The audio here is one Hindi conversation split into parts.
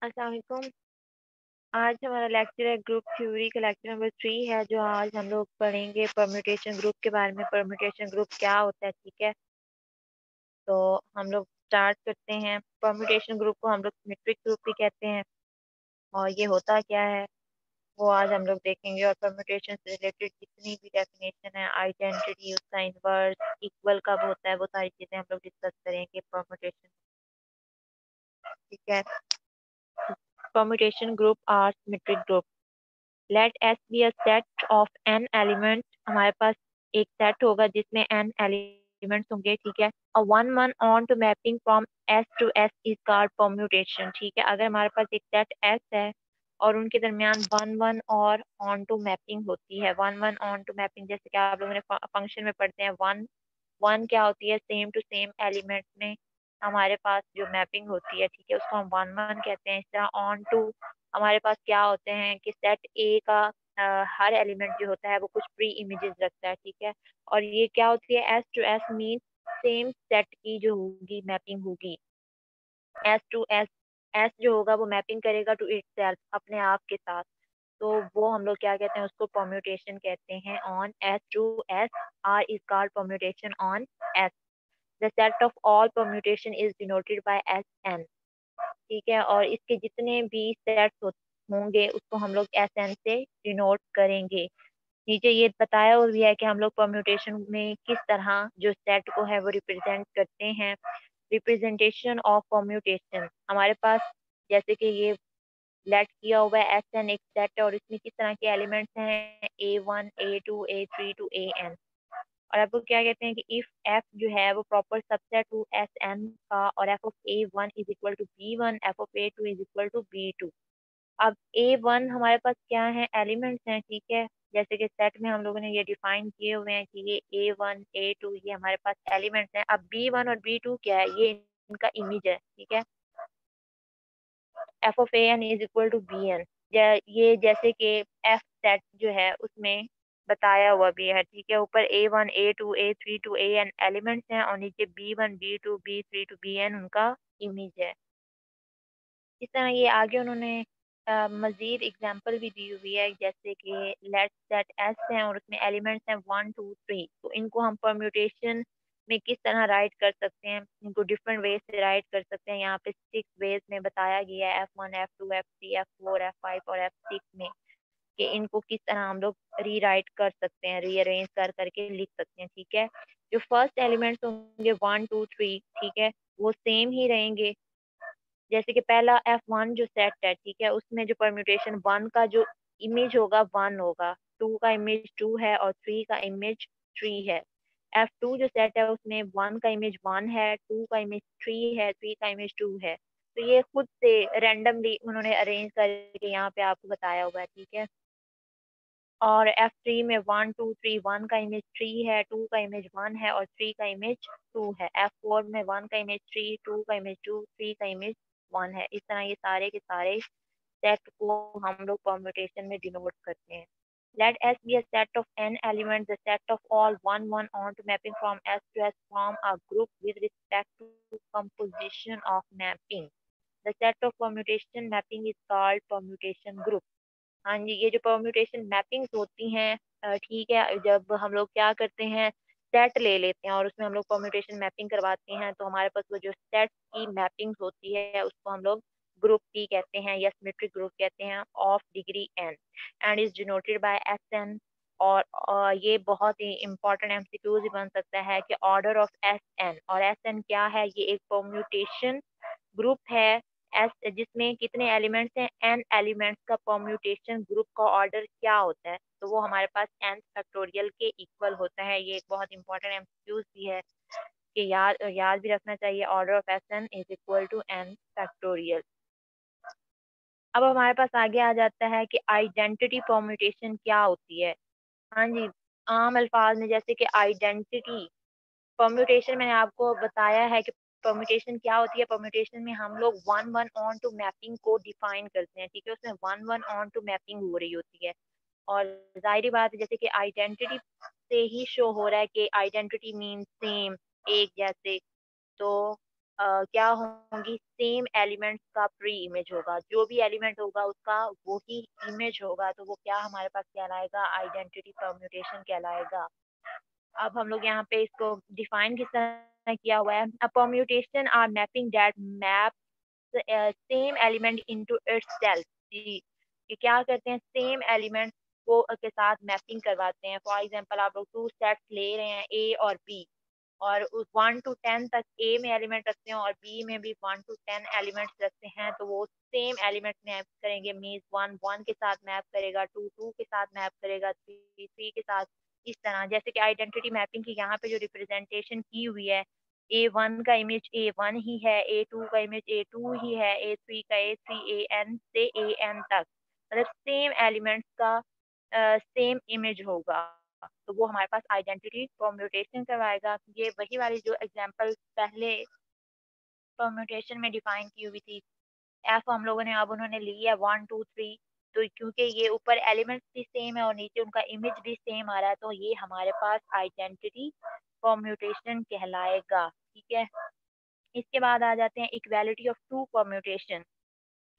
अस्सलाम वालेकुम। आज हमारा लेक्चर है ग्रुप थ्योरी का लेक्चर नंबर 3 है जो आज हम लोग पढ़ेंगे परम्यूटेशन ग्रुप के बारे में। परम्यूटेशन ग्रुप क्या होता है, ठीक है। तो हम लोग स्टार्ट करते हैं। परम्यूटेशन ग्रुप को हम लोग सिमेट्रिक ग्रुप भी कहते हैं और ये होता क्या है वो आज हम लोग देखेंगे। और परम्यूटेशन से रिलेटेड जितनी भी डेफिनेशन है, आइडेंटिटी, उसका इन्वर्स, इक्वल कब होता है, वो सारी चीज़ें हम लोग डिस्कस करेंगे परम्यूटेशन, ठीक है। Permutation group or symmetric group. Let S be a set of n element. हमारे पास एक सेट होगा जिसमें एन एलिमेंट्स होंगे, ठीक है। A one one onto mapping from S to S is called permutation, ठीक है। अगर हमारे पास एक सेट एस है और उनके दरमियान वन वन और ऑन टू मैपिंग होती है। One one onto mapping जैसे कि आप लोगों ने फंक्शन में पढ़ते हैं, वन वन क्या होती है, सेम टू सेम एलिमेंट में हमारे पास जो मैपिंग होती है, ठीक है, उसको हम वन वन कहते हैं। इस तरह ऑन टू हमारे पास क्या होते हैं कि सेट ए का हर एलिमेंट जो होता है वो कुछ प्री इमेजेस रखता है, ठीक है। और ये क्या होती है, S to S mean same set की जो होगी मैपिंग होगी। एस टू एस, एस जो होगा वो मैपिंग करेगा टू इटसेल्फ, अपने आप के साथ। तो वो हम लोग क्या कहते हैं, उसको परम्यूटेशन कहते हैं on S to S. R is called permutation on S. The set of all permutation is denoted by S n, ठीक है। और इसके जितने भी सेट्स होंगे उसको हम लोग एस एन से डिनोट करेंगे। नीचे ये बताया हुआ भी है कि हम लोग परम्यूटेशन में किस तरह जो सेट को है वो रिप्रेजेंट करते हैं। रिप्रेजेंटेशन ऑफ परम्यूटेशन हमारे पास जैसे कि ये लेट किया हुआ है एस एन एक सेट है और इसमें किस तरह के एलिमेंट्स हैं, A one, A two, A three to A N. और आपको क्या कहते हैं कि इफ एफ जो है वो proper subset to S n का, और f of a one is equal to b one, f of a two is equal to b two. अब ए वन हमारे पास क्या है, एलिमेंट्स हैं, ठीक है। जैसे कि सेट में हम लोगों ने ये डिफाइन किए हुए हैं कि ये ए वन ए टू ये हमारे पास एलिमेंट्स हैं। अब बी वन और बी टू क्या है, ये इनका इमेज है, ठीक है। F of a n is equal to B n. ये जैसे कि एफ सेट जो है उसमें बताया हुआ भी है, ठीक है। ऊपर A one A two A three to A N elements हैं और नीचे B one B two B three to B N उनका इमेज है। इस तरह ये आगे उन्होंने मजीद एग्जाम्पल भी दी हुई है, जैसे कि लेट सेट एस है और उसमें एलिमेंट्स हैं वन टू थ्री। तो इनको हम परम्यूटेशन में किस तरह राइट कर सकते हैं, इनको डिफरेंट वेज से राइट कर सकते हैं। यहाँ पे सिक्स वेज में बताया गया है, F one, F two, F three, F four, F five और एफ सिक्स में, कि इनको किस तरह हम लोग रीराइट कर सकते हैं, रीअरेंज कर करके लिख सकते हैं, ठीक है। जो फर्स्ट एलिमेंट्स होंगे वन टू थ्री, ठीक है, वो सेम ही रहेंगे। जैसे कि पहला एफ वन जो सेट है, ठीक है, उसमें जो परम्यूटेशन वन का जो इमेज होगा वन होगा, टू का इमेज टू है और थ्री का इमेज थ्री है। एफ टू जो सेट है उसमें वन का इमेज वन है, टू का इमेज थ्री है, थ्री का इमेज टू है। तो ये खुद से रैंडमली उन्होंने अरेंज करके यहाँ पे आपको बताया हुआ है, ठीक है। और एफ थ्री में वन टू थ्री, वन का इमेज थ्री है, टू का इमेज वन है और थ्री का इमेज टू है। एफ फोर में वन का इमेज थ्री, टू का इमेज टू, थ्री का इमेज वन है। इस तरह ये सारे के सारे सेट को हम लोग परम्यूटेशन में डिनोट करते हैं। Let S be a set of n elements, the set of all one one on to mapping from S to S form a group with respect to composition of mapping. The set of permutation mapping is called permutation group. हाँ जी, ये जो परम्यूटेशन मैपिंग्स होती हैं, ठीक है, जब हम लोग क्या करते हैं, सेट ले लेते हैं और उसमें हम लोग परम्यूटेशन मैपिंग करवाते हैं, तो हमारे पास वो जो सेट की मैपिंग होती है उसको हम लोग ग्रुप की कहते हैं या सिमेट्रिक ग्रुप कहते हैं of degree n and is denoted by S n. और ये बहुत ही इंपॉर्टेंट एमसीक्यूज भी बन सकता है कि ऑर्डर ऑफ एस एन। और एस एन क्या है, ये एक परम्यूटेशन ग्रुप है एस जिसमें कितने एलिमेंट्स हैं, एन एलिमेंट्स का परम्यूटेशन ग्रुप का ऑर्डर क्या होता है, तो वो हमारे पास एन फैक्टोरियल के इक्वल होता है। ये एक बहुत इंपॉर्टेंट एमसीक्यूज भी है कि याद याद भी रखना चाहिए, order of S n is equal to n factorial. अब हमारे पास आगे आ जाता है कि आइडेंटिटी परम्यूटेशन क्या होती है। हाँ जी, आम अल्फाज में जैसे कि आइडेंटिटी परम्यूटेशन मैंने आपको बताया है कि परम्यूटेशन क्या होती है। परम्यूटेशन में हम लोग one one onto mapping को डिफाइन करते हैं, ठीक है, उसमें one one onto mapping हो रही होती है। और जाहिर बात है जैसे कि आइडेंटिटी से ही शो हो रहा है कि आइडेंटिटी मीन सेम, एक जैसे। तो क्या होंगी, सेम एलिमेंट्स का प्री इमेज होगा। जो भी एलिमेंट होगा उसका वो ही इमेज होगा, तो वो क्या हमारे पास कहलाएगा, आइडेंटिटी परम्यूटेशन कहलाएगा। अब हम लोग यहाँ पे इसको डिफाइन किस तरह किया हुआ है, a permutation or mapping that map same element into itself. जी, ये क्या करते हैं, सेम एलिमेंट को के साथ मैपिंग करवाते हैं। फॉर एग्जांपल आप लोग टू सेट्स ले रहे हैं, ए और बी, और उस 1 टू 10 तक ए में एलिमेंट रखते हैं और बी में भी 1 टू 10 एलिमेंट्स रखते हैं, तो वो सेम एलिमेंट मैप करेंगे। मीन्स 1 1 के साथ मैप करेगा, 2 2 के साथ मैप करेगा, 3 3 के साथ। इस तरह जैसे कि आइडेंटिटी मैपिंग की यहाँ पे जो रिप्रेजेंटेशन की हुई है, A1 का इमेज A1 ही है, A2 का इमेज A2 ही है, A3 का A3, AN से AN तक, मतलब सेम एलिमेंट्स का सेम इमेज होगा। तो वो हमारे पास आइडेंटिटी परम्यूटेशन करवाएगा। ये वही वाली जो एग्जांपल पहले परम्यूटेशन में डिफाइन की हुई थी, एफ हम लोगों ने, अब उन्होंने ली है 1 2 3। तो क्योंकि ये ऊपर एलिमेंट्स भी सेम है और नीचे उनका इमेज भी सेम आ रहा है, तो ये हमारे पास आइडेंटिटी परम्यूटेशन कहलाएगा। ठीक है, इसके बाद आ जाते हैं इक्वालिटी ऑफ टू परम्यूटेशन।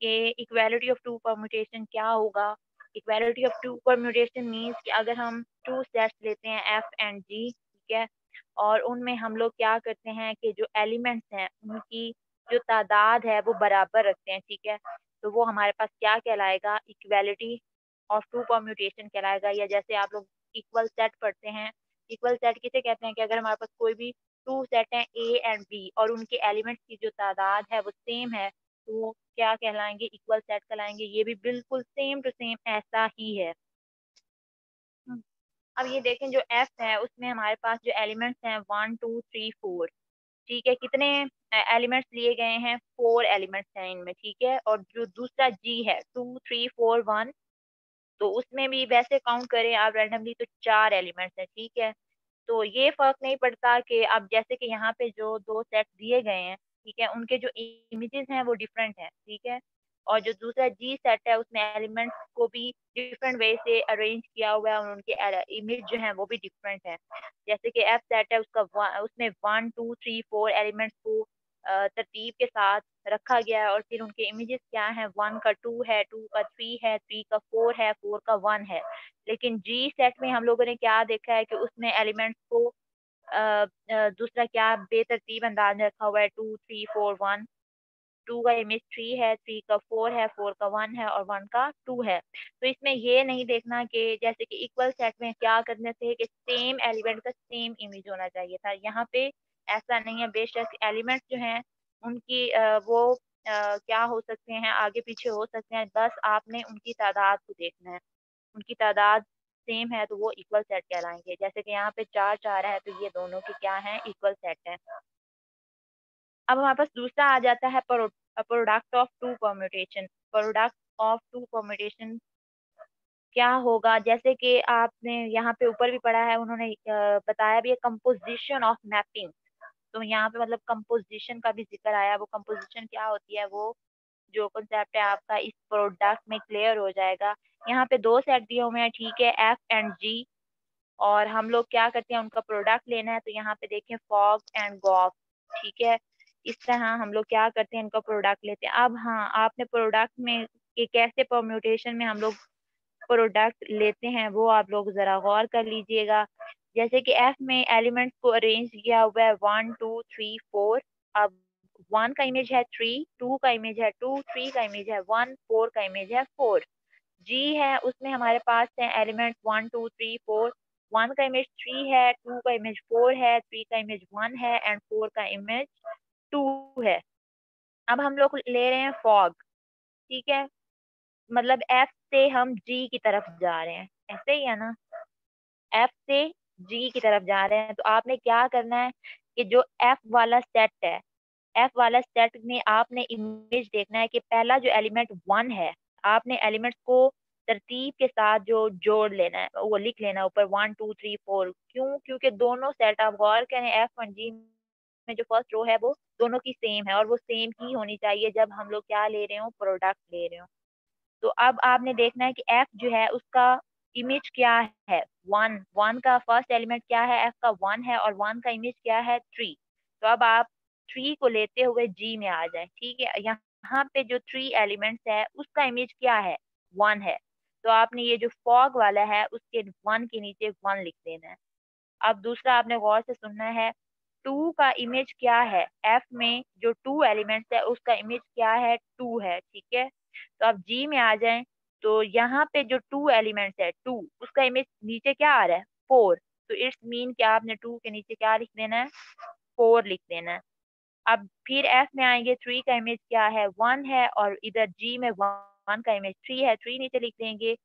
ये इक्वालिटी ऑफ टू परम्यूटेशन क्या होगा, equality of two permutation means कि अगर हम टू सेट्स लेते हैं एफ एंड जी, ठीक है, और उनमें हम लोग क्या करते हैं कि जो एलिमेंट्स हैं उनकी जो तादाद है वो बराबर रखते हैं, ठीक है, तो वो हमारे पास क्या कहलाएगा, इक्वालिटी ऑफ टू परम्यूटेशन कहलाएगा। या जैसे आप लोग इक्वल सेट पढ़ते हैं, इक्वल सेट किसे कहते हैं कि अगर हमारे पास कोई भी टू सेट हैं ए एंड बी और उनके एलिमेंट्स की जो तादाद है वो सेम है, तो वो क्या कहलाएंगे, इक्वल सेट कहलाएंगे। ये भी बिल्कुल सेम टू सेम ऐसा ही है। हम्म, अब ये देखें जो एफ है उसमें हमारे पास जो एलिमेंट्स हैं 1 2 3 4, ठीक है, कितने एलिमेंट्स लिए गए हैं, 4 एलिमेंट्स हैं इनमें, ठीक है। और जो दूसरा जी है 2 3 4 1, तो उसमें भी वैसे काउंट करें आप रैंडमली तो 4 एलिमेंट्स हैं, ठीक है। तो ये फ़र्क नहीं पड़ता कि अब जैसे कि यहाँ पे जो 2 सेट दिए गए हैं, ठीक है, उनके जो इमेजेस हैं वो डिफरेंट हैं, ठीक है। और जो दूसरा जी सेट है उसमें एलिमेंट्स को भी डिफरेंट वे से अरेंज किया हुआ है और उनके इमेज जो हैं वो भी डिफरेंट है। जैसे कि एफ सेट है उसमें 1 2 3 4 एलिमेंट्स को तरतीब के साथ रखा गया है, और फिर उनके इमेजेस क्या हैं, 1 का 2 है, 2 का 3 है, 3 का 4 है, 4 का 1 है। लेकिन जी सेट में हम लोगों ने क्या देखा है कि उसमें एलिमेंट्स को दूसरा क्या बेतरतीब अंदाज में रखा हुआ है, 2 3 4 1। 2 का इमेज 3 है, 3 का 4 है, 4 का 1 है और 1 का 2 है। तो इसमें ये नहीं देखना कि जैसे कि इक्वल सेट में क्या करने से कि सेम एलिमेंट का सेम इमेज होना चाहिए था, यहाँ पे ऐसा नहीं है। बेशक एलिमेंट्स जो हैं उनकी वो क्या हो सकते हैं, आगे पीछे हो सकते हैं, बस आपने उनकी तादाद को देखना है। उनकी तादाद सेम है तो वो इक्वल सेट कहलाएंगे। जैसे कि यहाँ पे 4 4 है तो ये दोनों के क्या हैं, इक्वल सेट है। अब हमारे पास दूसरा आ जाता है product of two permutation. Product of two permutation क्या होगा, जैसे कि आपने यहाँ पे ऊपर भी पढ़ा है, उन्होंने बताया भी है कंपोजिशन ऑफ मैपिंग। तो यहाँ पे मतलब कंपोजिशन का भी जिक्र आया। वो कंपोजिशन क्या होती है, वो जो कॉन्सेप्ट है आपका इस प्रोडक्ट में क्लियर हो जाएगा। यहाँ पे 2 सेट दिए हुए हैं, ठीक है, एफ एंड जी, और हम लोग क्या करते हैं, उनका प्रोडक्ट लेना है। तो यहाँ पे देखें फॉग एंड गॉफ, ठीक है, इस तरह हम लोग क्या करते हैं, इनका प्रोडक्ट लेते हैं। अब हाँ, आपने प्रोडक्ट में कि कैसे परम्यूटेशन में हम लोग प्रोडक्ट लेते हैं वो आप लोग ज़रा गौर कर लीजिएगा। जैसे कि एफ में एलिमेंट्स को अरेंज किया हुआ है 1 2 3 4। अब 1 का इमेज है 3, 2 का इमेज है 2, 3 का इमेज है 1, 4 का इमेज है 4। जी है उसमें हमारे पास है एलिमेंट्स 1 2 3 4। 1 का इमेज 3 है, 2 का इमेज 4 है, 3 का इमेज 1 है एंड 4 का इमेज 2 है। अब हम लोग ले रहे हैं फॉग, ठीक है, मतलब एफ से हम जी की तरफ जा रहे हैं, ऐसे ही है ना, एफ से जी की तरफ जा रहे हैं। तो आपने क्या करना है कि जो एफ वाला सेट है, एफ वाला सेट में आपने इमेज देखना है कि पहला जो एलिमेंट 1 है, आपने एलिमेंट्स को तरतीब के साथ जो जोड़ लेना है, वो लिख लेना है ऊपर 1 2 3 4। क्यों? क्योंकि दोनों सेट आप गौर करें, एफ और जी में जो फर्स्ट रो है वो दोनों की सेम है और वो सेम ही होनी चाहिए जब हम लोग क्या ले रहे हो, प्रोडक्ट ले रहे हो। तो अब आपने देखना है कि एफ जो है उसका इमेज क्या है, 1। 1 का फर्स्ट एलिमेंट क्या है, एफ का 1 है और 1 का इमेज क्या है, 3। तो अब आप 3 को लेते हुए G में आ जाए, ठीक है। यहाँ पे जो 3 एलिमेंट्स है उसका इमेज क्या है, 1 है। तो आपने ये जो फॉग वाला है उसके 1 के नीचे 1 लिख देना है। अब दूसरा आपने गौर से सुनना है, 2 का इमेज क्या है, F में जो 2 एलिमेंट्स है उसका इमेज क्या है, 2 है, ठीक है। तो अब G में आ जाएं, तो यहाँ पे जो 2 एलिमेंट्स है 2 उसका इमेज नीचे क्या आ रहा है, 4। तो इट्स मीन कि आपने 2 के नीचे क्या लिख देना है, 4 लिख देना है। अब फिर F में आएंगे, 3 का इमेज क्या है, 1 है, और इधर G में 1 का इमेज 3 है, 3 नीचे लिख देंगे।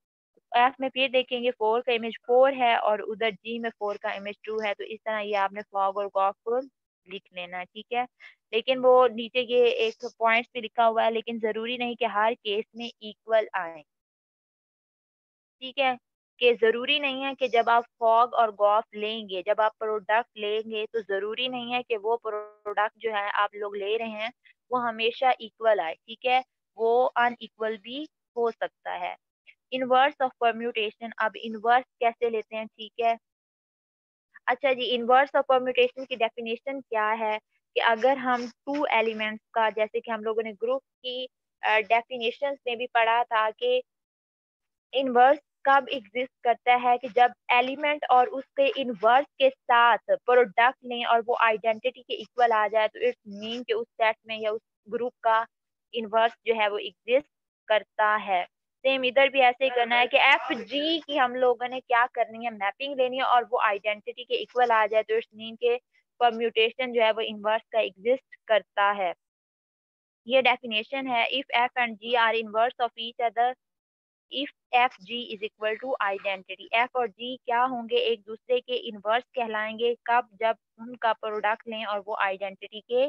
एफ में फिर देखेंगे 4 का इमेज 4 है और उधर जी में 4 का इमेज 2 है। तो इस तरह ये आपने फॉग और गॉफ को लिख लेना है, ठीक है। लेकिन वो नीचे ये एक पॉइंट्स भी लिखा हुआ है, लेकिन जरूरी नहीं कि हर केस में इक्वल आए, ठीक है। कि जरूरी नहीं है कि जब आप फॉग और गॉफ लेंगे, जब आप प्रोडक्ट लेंगे, तो जरूरी नहीं है कि वो प्रोडक्ट जो है आप लोग ले रहे हैं वो हमेशा इक्वल आए, ठीक है। वो अनइक्वल भी हो सकता है। इनवर्स ऑफ परम्यूटेशन, अब इनवर्स कैसे लेते हैं, ठीक है। अच्छा जी, इनवर्स ऑफ परम्यूटेशन की डेफिनेशन क्या है कि अगर हम 2 एलिमेंट्स का, जैसे कि हम लोगों ने ग्रुप की डेफिनेशंस में भी पढ़ा था कि इनवर्स कब एग्जिस्ट करता है, कि जब एलिमेंट और उसके इनवर्स के साथ प्रोडक्ट लें और वो आइडेंटिटी के इक्वल आ जाए, तो इट्स मीन कि उस सेट में या उस ग्रुप का इनवर्स जो है वो एग्जिस्ट करता है। सेम इधर भी ऐसे ही करना है कि एफ जी की हम लोगों ने क्या करनी है, मैपिंग लेनी है, और वो आइडेंटिटी के इक्वल आ जाए, तो इट्स मीन के परम्यूटेशन जो है वो इनवर्स का एग्जिस्ट करता है। ये डेफिनेशन है, if F and G are inverse of each other, if F G is equal to identity, F और जी क्या होंगे, एक दूसरे के इनवर्स कहलाएंगे, कब, जब उनका प्रोडक्ट लें और वो आइडेंटिटी के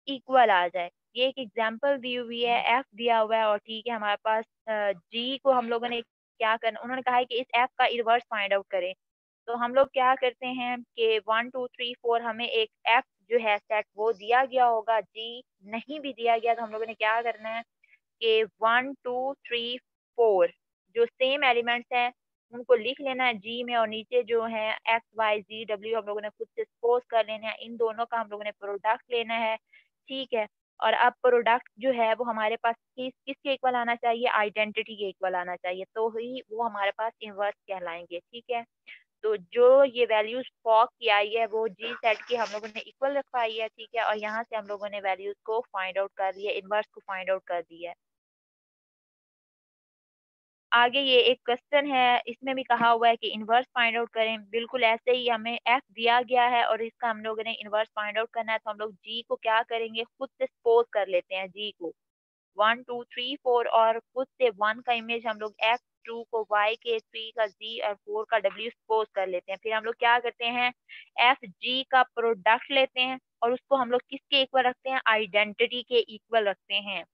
इक्वल आ जाए। ये एक एग्जांपल दी हुई है, एफ दिया हुआ है और ठीक है हमारे पास जी को हम लोगों ने क्या करना, उन्होंने कहा है कि इस एफ का इनवर्स फाइंड आउट करें। तो हम लोग क्या करते हैं कि 1 2 3 4 हमें एक एफ जो है सेट वो दिया गया होगा, जी नहीं भी दिया गया तो हम लोगों ने क्या करना है कि 1 2 3 4 जो सेम एलिमेंट्स हैं उनको लिख लेना है जी में, और नीचे जो है एक्स वाई जी डब्ल्यू हम लोगों ने खुद से सपोज कर लेना है, इन दोनों का हम लोगों ने प्रोडक्ट लेना है, ठीक है। और अब प्रोडक्ट जो है वो हमारे पास किसके इक्वल आना चाहिए, आइडेंटिटी के इक्वल आना चाहिए, तो ही वो हमारे पास इनवर्स कहलाएंगे, ठीक है। तो जो ये वैल्यूज फॉग की आई है वो जी सेट की हम लोगों ने इक्वल रखवाई है, ठीक है। और यहाँ से हम लोगों ने वैल्यूज को फाइंड आउट कर दिया, इनवर्स को फाइंड आउट कर दिया है। आगे ये एक क्वेश्चन है, इसमें भी कहा हुआ है कि इनवर्स फाइंड आउट करें, बिल्कुल ऐसे ही हमें एफ दिया गया है और इसका हम लोगों ने इनवर्स फाइंड आउट करना है, तो हम लोग जी को क्या करेंगे, खुद से सपोज कर लेते हैं जी को 1 2 3 4, और खुद से 1 का इमेज हम लोग एफ, 2 को वाई के, 3 का जी और 4 का डब्ल्यू सपोज कर लेते हैं। फिर हम लोग क्या करते हैं, एफ जी का प्रोडक्ट लेते हैं और उसको हम लोग किसके इक्वल रखते हैं, आइडेंटिटी के इक्वल रखते हैं।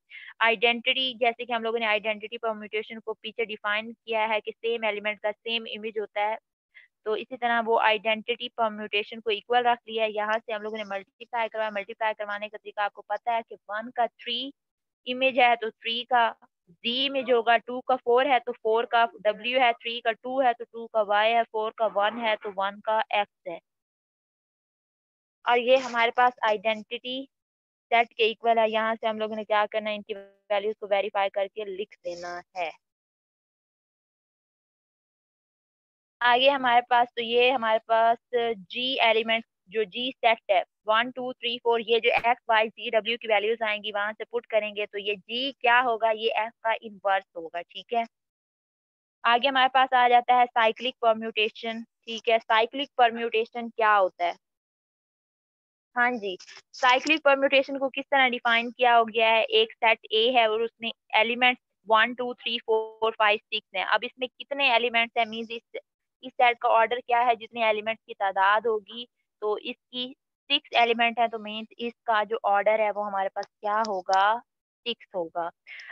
आइडेंटिटी, जैसे कि हम लोगों ने आइडेंटिटी परम्यूटेशन को पीछे डिफाइन किया है कि सेम एलिमेंट का सेम इमेज होता है, तो इसी तरह वो आइडेंटिटी परम्यूटेशन को इक्वल रख लिया है। यहाँ से हम लोगों ने मल्टीप्लाई करवाया, मल्टीप्लाई करवाने का तरीका आपको पता है कि 1 का 3 इमेज है तो 3 का जी इमेज होगा, 2 का 4 है तो 4 का डब्ल्यू है, 3 का 2 है तो 2 का वाई है, 4 का 1 है तो 1 का एक्स है। और ये हमारे पास आइडेंटिटी सेट के इक्वल है। यहाँ से हम लोगों ने क्या करना है, इनकी वैल्यूज को वेरीफाई करके लिख देना है। आगे हमारे पास, तो ये हमारे पास जी एलिमेंट जो जी सेट है 1 2 3 4, ये जो एक्स वाई जी डब्ल्यू की वैल्यूज आएंगी वहां से पुट करेंगे तो ये जी क्या होगा, ये एफ का इनवर्स होगा, ठीक है। आगे हमारे पास आ जाता है साइक्लिक परम्यूटेशन, ठीक है। साइक्लिक परम्यूटेशन क्या होता है, हाँ जी, साइक्लिक परम्यूटेशन को किस तरह डिफाइन किया हो गया है, एक सेट ए है और उसमें एलिमेंट्स 1 2 3 4 5 6 हैं। अब इसमें कितने एलिमेंट्स हैं, मींस इस सेट का ऑर्डर क्या है, जितने एलिमेंट्स की तादाद होगी, तो इसकी 6 एलिमेंट है, तो मींस इसका जो ऑर्डर है वो हमारे पास क्या होगा, 6 होगा।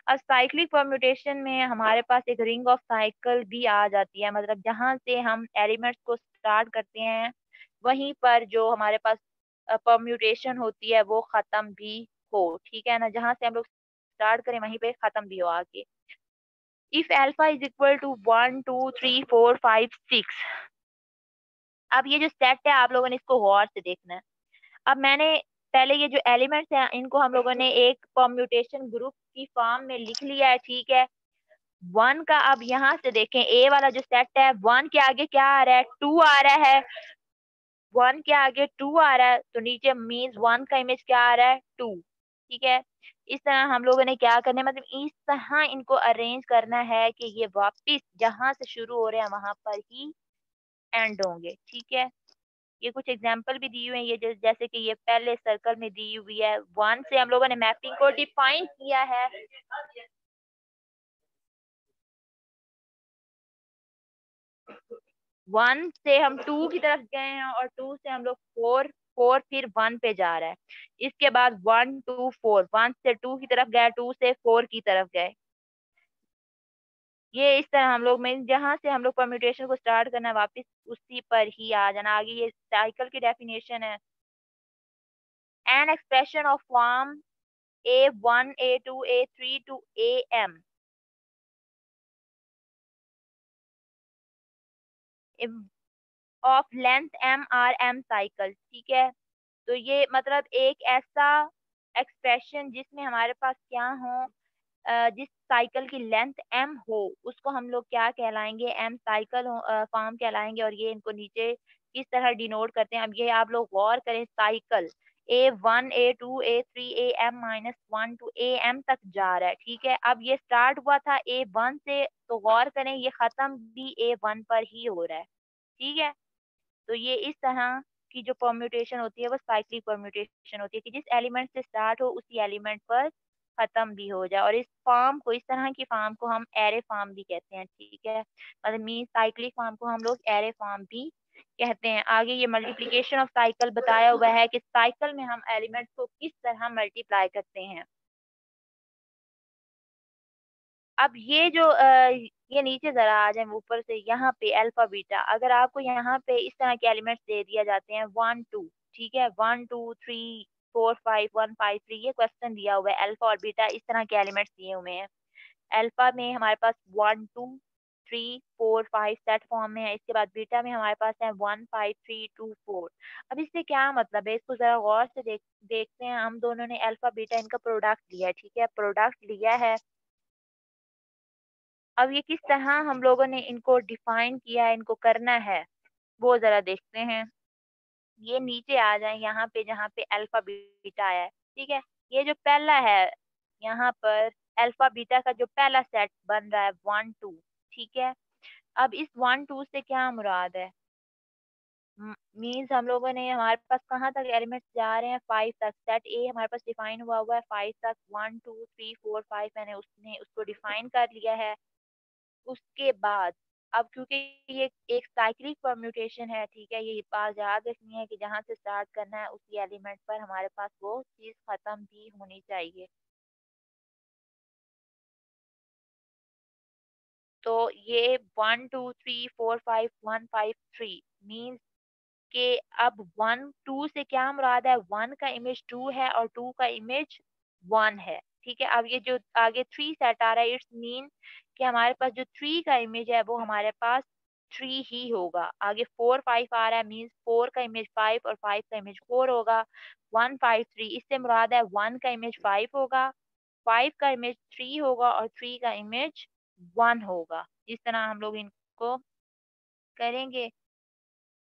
अब साइक्लिक परम्यूटेशन में हमारे पास एक रिंग ऑफ साइकिल भी आ जाती है, मतलब जहाँ से हम एलिमेंट्स को स्टार्ट करते हैं वहीं पर जो हमारे पास परम्यूटेशन होती है वो खत्म भी हो, ठीक है ना, जहाँ से हम लोग स्टार्ट करें वहीं पे खत्म भी हो आगे। If alpha is equal to 1 2 3 4 5 6, अब ये जो सेट है आप लोगों ने इसको गौर से देखना है। अब मैंने पहले ये जो एलिमेंट्स हैं इनको हम लोगों ने एक परम्यूटेशन ग्रुप की फॉर्म में लिख लिया है, ठीक है। 1 का अब यहाँ से देखें, ए वाला जो सेट है 1 के आगे क्या आ रहा है, 2 आ रहा है। 1 के आगे 2 आ रहा है तो नीचे मीन्स 1 का इमेज क्या आ रहा है, 2, ठीक है। इस तरह हम लोगों ने क्या करना है, मतलब इस तरह इनको अरेंज करना है कि ये वापस जहाँ से शुरू हो रहे हैं वहां पर ही एंड होंगे, ठीक है। ये कुछ एग्जाम्पल भी दी हुई है, ये जैसे कि ये पहले सर्कल में दी हुई है। 1 से हम लोगों ने मैपिंग को डिफाइन किया है। 1 से हम 2 की तरफ गए हैं और 2 से हम लोग 4, 4 फिर 1 पे जा रहा है। इसके बाद 1 2 4, 1 से 2 की तरफ गए, 2 से 4 की तरफ गए। ये इस तरह हम लोग में जहाँ से हम लोग परम्यूटेशन को स्टार्ट करना है वापस उसी पर ही आ जाना। आगे ये साइकिल की डेफिनेशन है, an expression of form A1 A2 A3 to AM of length M cycle, ठीक है। तो ये मतलब एक ऐसा एक्सप्रेशन जिसमें हमारे पास क्या हो, जिस साइकिल की लेंथ m हो उसको हम लोग क्या कहलाएंगे, m साइकिल फॉर्म कहलाएंगे। और ये इनको नीचे किस तरह डिनोट करते हैं, अब ये आप लोग गौर करें। Cycle A1 A2 A3 AM-1 to AM तक जा रहा है, ठीक है। अब ये स्टार्ट हुआ था A1 से, तो गौर करें ये खत्म भी A1 पर ही हो रहा है, ठीक है। तो ये इस तरह की जो परम्यूटेशन होती है वो साइक्लिक परम्यूटेशन होती है कि जिस एलिमेंट से स्टार्ट हो उसी एलिमेंट पर खत्म भी हो जाए। और इस फॉर्म को, इस तरह की फॉर्म को हम एरे फॉर्म भी कहते हैं, ठीक है। मतलब मीन साइक्लिक फॉर्म को हम लोग एरे फॉर्म भी कहते हैं। आगे ये मल्टीप्लिकेशन ऑफ साइकिल बताया हुआ है कि साइकिल में हम एलिमेंट्स को किस तरह मल्टीप्लाई करते हैं। अब ये जो ये नीचे जरा आ जाए ऊपर से, यहाँ पे अल्फा बीटा, अगर आपको यहाँ पे इस तरह के एलिमेंट्स दे दिया जाते हैं 1 2, ठीक है, 1 2 3 4 5 1 5 3, ये क्वेश्चन दिया हुआ है, अल्फा और बीटा इस तरह के एलिमेंट्स दिए हुए हैं। अल्फा में हमारे पास 1 2 3 4 5 सेट फॉर्म में है। इसके बाद बीटा में हमारे पास है 1 5 3 2 4। अब इससे क्या मतलब है, इसको जरा गौर से देखते हैं। हम दोनों ने अल्फा बीटा इनका प्रोडक्ट लिया है, ठीक है, प्रोडक्ट लिया है। अब ये किस तरह हम लोगों ने इनको डिफाइन किया है, इनको करना है, वो जरा देखते हैं। ये नीचे आ जाए यहाँ पे जहाँ पे अल्फा बीटा आया है, ठीक है। ये जो पहला है यहाँ पर अल्फा बीटा का जो पहला सेट बन रहा है 1 2, ठीक है। अब इस 1 2 से क्या मुराद है, मीन्स हम लोगों ने, हमारे पास कहाँ तक एलिमेंट्स जा रहे हैं, 5 तक। सेट ए हमारे पास डिफाइन हुआ है 5 तक, 1 2 3 4 5 मैंने उसने उसको डिफाइन कर लिया है। उसके बाद अब क्योंकि ये एक साइक्लिक परम्यूटेशन है, ठीक है, ये बात याद रखनी है कि जहाँ से स्टार्ट करना है उसी एलिमेंट पर हमारे पास वो चीज खत्म भी होनी चाहिए। तो ये 1 2 3 4 5 1 5 3 मीन्स के अब 1 2 से क्या मुराद है, 1 का इमेज 2 है और 2 का इमेज 1 है, ठीक है। अब ये जो आगे 3 सेट आ रहा है, इट्स मीन कि हमारे पास जो 3 का इमेज है वो हमारे पास 3 ही होगा। आगे 4 5 आ रहा है, मीन्स 4 का इमेज 5 और 5 का इमेज 4 होगा। 1 5 3 इससे मुराद है 1 का इमेज 5 होगा, 5 का इमेज 3 होगा और 3 का इमेज 1 होगा। इस तरह हम लोग इनको करेंगे।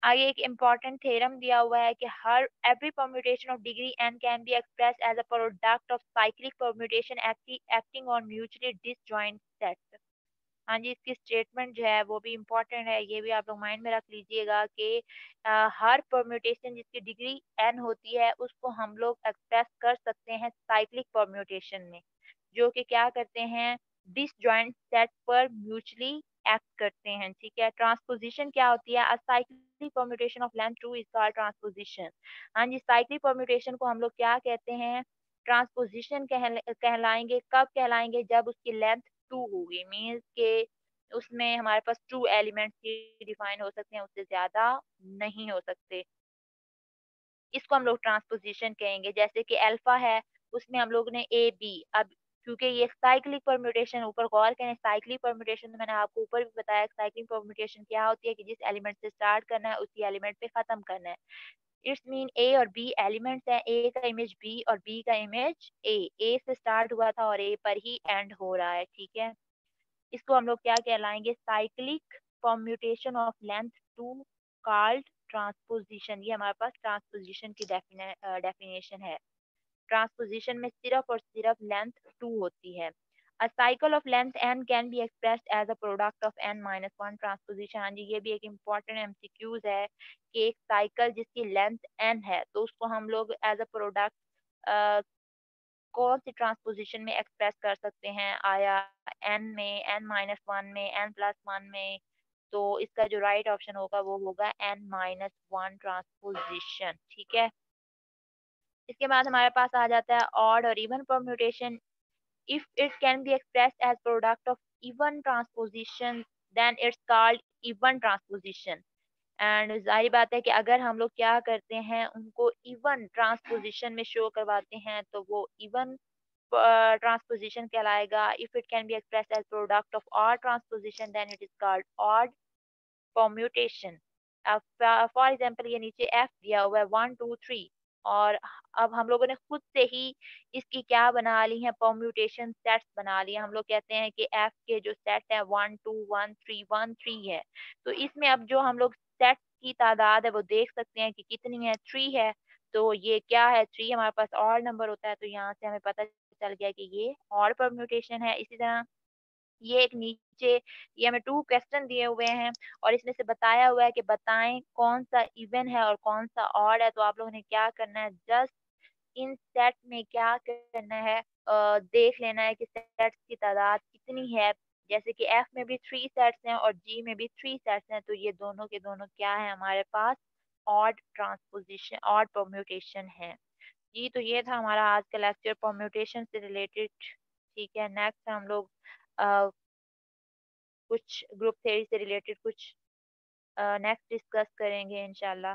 आगे एक इम्पॉर्टेंट थ्योरम दिया हुआ है कि हर every permutation of degree n can be express as a product of cyclic permutation acting on mutually disjoint set. हाँ जी, इसकी स्टेटमेंट जो है वो भी इम्पोर्टेंट है, ये भी आप लोग माइंड में रख लीजिएगा कि हर परम्यूटेशन जिसकी डिग्री n होती है उसको हम लोग एक्सप्रेस कर सकते हैं साइक्लिक परम्यूटेशन में, जो कि क्या करते हैं, डिसजॉइंट सेट पर म्यूचुअली एक्ट करते हैं, ठीक है। ट्रांसपोजिशन क्या होती है, cyclic permutation of length 2 is called transposition. हाँ जी, साइक्लिक परम्यूटेशन को हम लोग क्या कहते हैं, ट्रांसपोजिशन कहलाएंगे। कब कहलाएंगे, जब उसकी लेंथ 2 होगी, मीन्स के उसमें हमारे पास 2 एलिमेंट्स ही डिफाइन हो सकते हैं, उससे ज्यादा नहीं हो सकते। इसको हम लोग ट्रांसपोजिशन कहेंगे। जैसे कि अल्फा है, उसमें हम लोग ने ए बी, अब क्योंकि ये साइक्लिक परम्यूटेशन, ऊपर गौर करें, साइक्लिक परम्यूटेशन तो मैंने आपको ऊपर भी बताया, साइक्लिक परम्यूटेशन क्या होती है कि जिस एलिमेंट से स्टार्ट करना है उसी एलिमेंट पे खत्म करना है। इट्स मीन ए और बी एलिमेंट्स हैं, ए का इमेज बी और बी का इमेज ए से स्टार्ट हुआ था और ए पर ही एंड हो रहा है, ठीक है। इसको हम लोग क्या कहलाएंगे, cyclic permutation of length two called transposition. ये हमारे पास ट्रांसपोजिशन की डेफिनेशन है। ट्रांसपोजिशन में सिर्फ और सिर्फ लेंथ 2 होती है। A cycle of length n can be expressed as a product of n minus 1 transposition. हाँ जी, ये भी एक इम्पॉर्टेंट एमसीक्यूज है कि एक साइकिल जिसकी लेंथ n है तो उसको हम लोग एज अ प्रोडक्ट कौन सी ट्रांसपोजिशन में एक्सप्रेस कर सकते हैं, आया n में, n माइनस वन में, n प्लस वन में। तो इसका जो राइट ऑप्शन होगा वो होगा n माइनस वन ट्रांसपोजिशन, ठीक है। इसके बाद हमारे पास आ जाता है ऑड और even permutation. If it can be expressed as product of even transposition then it's called even transposition. And जाहिर बात है कि अगर हम लोग क्या करते हैं, उनको इवन ट्रांसपोजिशन में शो करवाते हैं तो वो इवन ट्रांसपोजिशन कहलाएगा। If it can be expressed as product of odd transposition then it is called odd permutation. For example ये नीचे एफ दिया हुआ है 1 2 3, और अब हम लोगों ने खुद से ही इसकी क्या बना ली है, परम्यूटेशन सेट्स बना लिए। हम लोग कहते हैं कि एफ के जो सेट है 1 2 1 3 1 3 है। तो इसमें अब जो हम लोग सेट की तादाद है वो देख सकते हैं कि कितनी है, 3 है। तो ये क्या है, 3 हमारे पास और नंबर होता है, तो यहाँ से हमें पता चल गया कि ये और परम्यूटेशन है। इसी तरह ये एक नीचे ये हमें 2 क्वेश्चन दिए हुए हैं और इसमें से बताया हुआ है कि बताएं कौन सा इवन है और कौन सा ऑड है। तो आप लोगों ने क्या करना है, जस्ट इन सेट में क्या करना है, देख लेना है कि सेट्स की तादाद कितनी है। जैसे कि एफ में भी 3 सेट्स हैं और जी में भी 3 सेट्स हैं, तो ये दोनों के दोनों क्या है हमारे पास, ऑड ट्रांसपोजिशन, ऑड परम्यूटेशन है। जी, तो ये था हमारा आज का लेक्चर परम्यूटेशन से रिलेटेड। ठीक है, नेक्स्ट हम लोग कुछ ग्रुप थ्योरी से रिलेटेड कुछ नेक्स्ट डिस्कस करेंगे इंशाल्लाह।